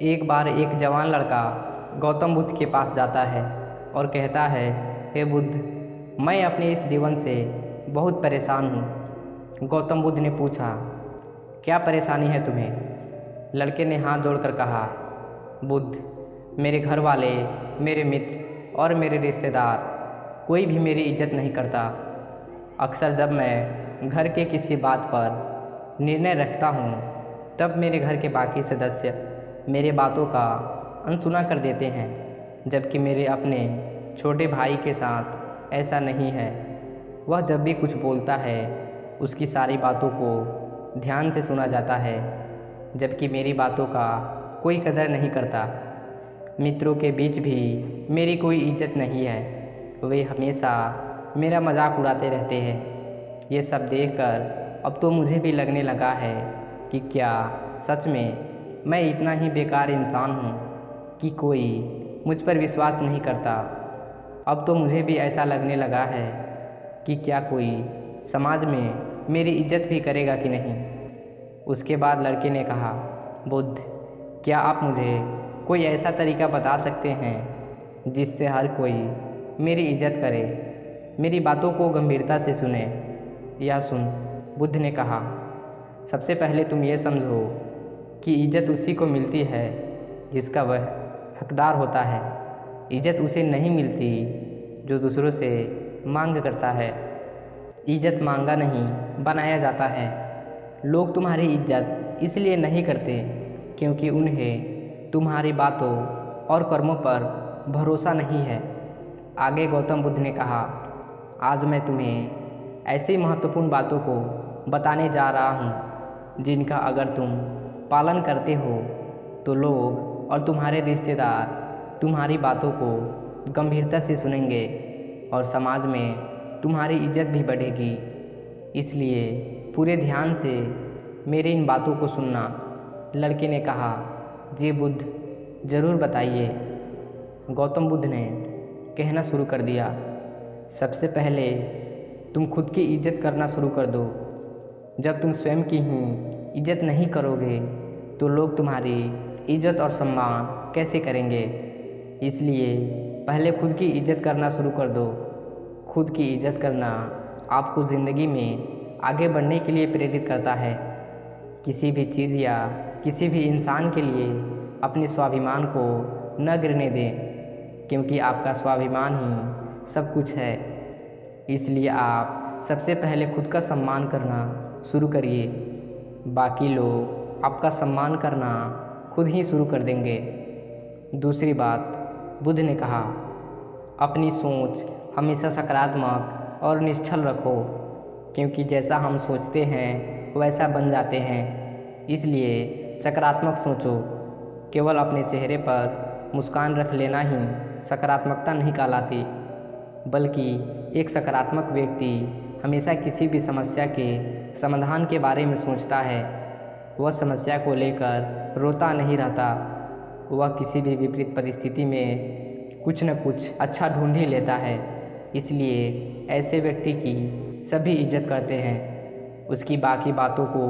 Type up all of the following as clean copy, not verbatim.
एक बार एक जवान लड़का गौतम बुद्ध के पास जाता है और कहता है, हे बुद्ध, मैं अपने इस जीवन से बहुत परेशान हूँ। गौतम बुद्ध ने पूछा, क्या परेशानी है तुम्हें? लड़के ने हाथ जोड़कर कहा, बुद्ध, मेरे घर वाले, मेरे मित्र और मेरे रिश्तेदार कोई भी मेरी इज्जत नहीं करता। अक्सर जब मैं घर के किसी बात पर निर्णय रखता हूँ तब मेरे घर के बाकी सदस्य मेरे बातों का अनसुना कर देते हैं, जबकि मेरे अपने छोटे भाई के साथ ऐसा नहीं है। वह जब भी कुछ बोलता है उसकी सारी बातों को ध्यान से सुना जाता है, जबकि मेरी बातों का कोई कदर नहीं करता। मित्रों के बीच भी मेरी कोई इज्जत नहीं है, वे हमेशा मेरा मजाक उड़ाते रहते हैं। ये सब देखकर अब तो मुझे भी लगने लगा है कि क्या सच में मैं इतना ही बेकार इंसान हूँ कि कोई मुझ पर विश्वास नहीं करता। अब तो मुझे भी ऐसा लगने लगा है कि क्या कोई समाज में मेरी इज्जत भी करेगा कि नहीं। उसके बाद लड़के ने कहा, बुद्ध, क्या आप मुझे कोई ऐसा तरीका बता सकते हैं जिससे हर कोई मेरी इज्जत करे, मेरी बातों को गंभीरता से सुने? यह सुन बुद्ध ने कहा, सबसे पहले तुम ये समझो कि इज्जत उसी को मिलती है जिसका वह हकदार होता है। इज्जत उसे नहीं मिलती जो दूसरों से मांग करता है। इज्जत मांगा नहीं, बनाया जाता है। लोग तुम्हारी इज्जत इसलिए नहीं करते क्योंकि उन्हें तुम्हारी बातों और कर्मों पर भरोसा नहीं है। आगे गौतम बुद्ध ने कहा, आज मैं तुम्हें ऐसी महत्वपूर्ण बातों को बताने जा रहा हूँ जिनका अगर तुम पालन करते हो तो लोग और तुम्हारे रिश्तेदार तुम्हारी बातों को गंभीरता से सुनेंगे और समाज में तुम्हारी इज्जत भी बढ़ेगी। इसलिए पूरे ध्यान से मेरी इन बातों को सुनना। लड़के ने कहा, जी बुद्ध, ज़रूर बताइए। गौतम बुद्ध ने कहना शुरू कर दिया, सबसे पहले तुम खुद की इज्जत करना शुरू कर दो। जब तुम स्वयं की ही इज्जत नहीं करोगे तो लोग तुम्हारी इज्जत और सम्मान कैसे करेंगे? इसलिए पहले खुद की इज्जत करना शुरू कर दो। खुद की इज्जत करना आपको ज़िंदगी में आगे बढ़ने के लिए प्रेरित करता है। किसी भी चीज़ या किसी भी इंसान के लिए अपने स्वाभिमान को न गिरने दें, क्योंकि आपका स्वाभिमान ही सब कुछ है। इसलिए आप सबसे पहले खुद का सम्मान करना शुरू करिए, बाकी लोग आपका सम्मान करना खुद ही शुरू कर देंगे। दूसरी बात, बुद्ध ने कहा, अपनी सोच हमेशा सकारात्मक और निश्चल रखो, क्योंकि जैसा हम सोचते हैं वैसा बन जाते हैं। इसलिए सकारात्मक सोचो। केवल अपने चेहरे पर मुस्कान रख लेना ही सकारात्मकता नहीं कहलाती, बल्कि एक सकारात्मक व्यक्ति हमेशा किसी भी समस्या के समाधान के बारे में सोचता है। वह समस्या को लेकर रोता नहीं रहता, वह किसी भी विपरीत परिस्थिति में कुछ न कुछ अच्छा ढूंढ ही लेता है। इसलिए ऐसे व्यक्ति की सभी इज्जत करते हैं, उसकी बाकी बातों को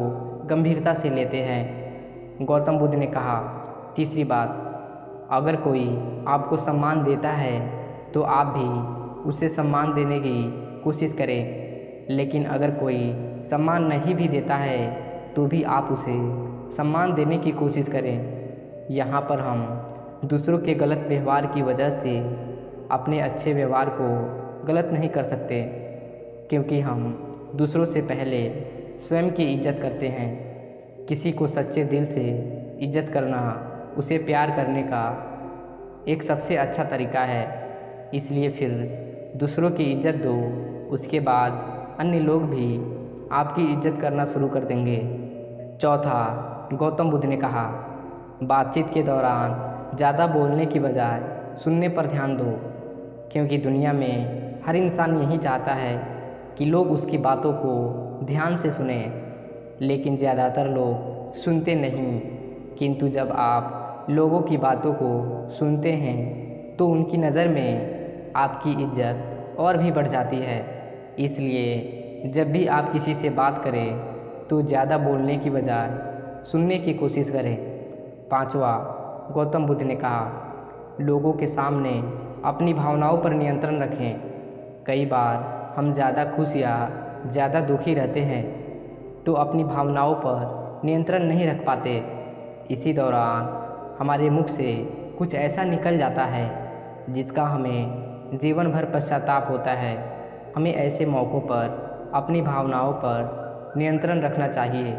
गंभीरता से लेते हैं। गौतम बुद्ध ने कहा, तीसरी बात, अगर कोई आपको सम्मान देता है तो आप भी उसे सम्मान देने की कोशिश करें, लेकिन अगर कोई सम्मान नहीं भी देता है तो भी आप उसे सम्मान देने की कोशिश करें। यहाँ पर हम दूसरों के गलत व्यवहार की वजह से अपने अच्छे व्यवहार को गलत नहीं कर सकते, क्योंकि हम दूसरों से पहले स्वयं की इज्जत करते हैं। किसी को सच्चे दिल से इज्जत करना उसे प्यार करने का एक सबसे अच्छा तरीका है। इसलिए फिर दूसरों की इज्जत दो, उसके बाद अन्य लोग भी आपकी इज्जत करना शुरू कर देंगे। चौथा, गौतम बुद्ध ने कहा, बातचीत के दौरान ज़्यादा बोलने की बजाय सुनने पर ध्यान दो, क्योंकि दुनिया में हर इंसान यही चाहता है कि लोग उसकी बातों को ध्यान से सुने, लेकिन ज़्यादातर लोग सुनते नहीं। किंतु जब आप लोगों की बातों को सुनते हैं तो उनकी नज़र में आपकी इज्जत और भी बढ़ जाती है। इसलिए जब भी आप किसी से बात करें तो ज़्यादा बोलने की बजाय सुनने की कोशिश करें। पांचवा, गौतम बुद्ध ने कहा, लोगों के सामने अपनी भावनाओं पर नियंत्रण रखें। कई बार हम ज़्यादा खुश या ज़्यादा दुखी रहते हैं तो अपनी भावनाओं पर नियंत्रण नहीं रख पाते। इसी दौरान हमारे मुख से कुछ ऐसा निकल जाता है जिसका हमें जीवन भर पश्चाताप होता है। हमें ऐसे मौक़ों पर अपनी भावनाओं पर नियंत्रण रखना चाहिए।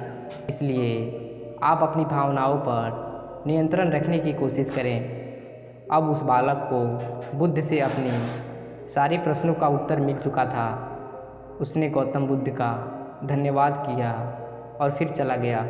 इसलिए आप अपनी भावनाओं पर नियंत्रण रखने की कोशिश करें। अब उस बालक को बुद्ध से अपनी सारे प्रश्नों का उत्तर मिल चुका था। उसने गौतम बुद्ध का धन्यवाद किया और फिर चला गया।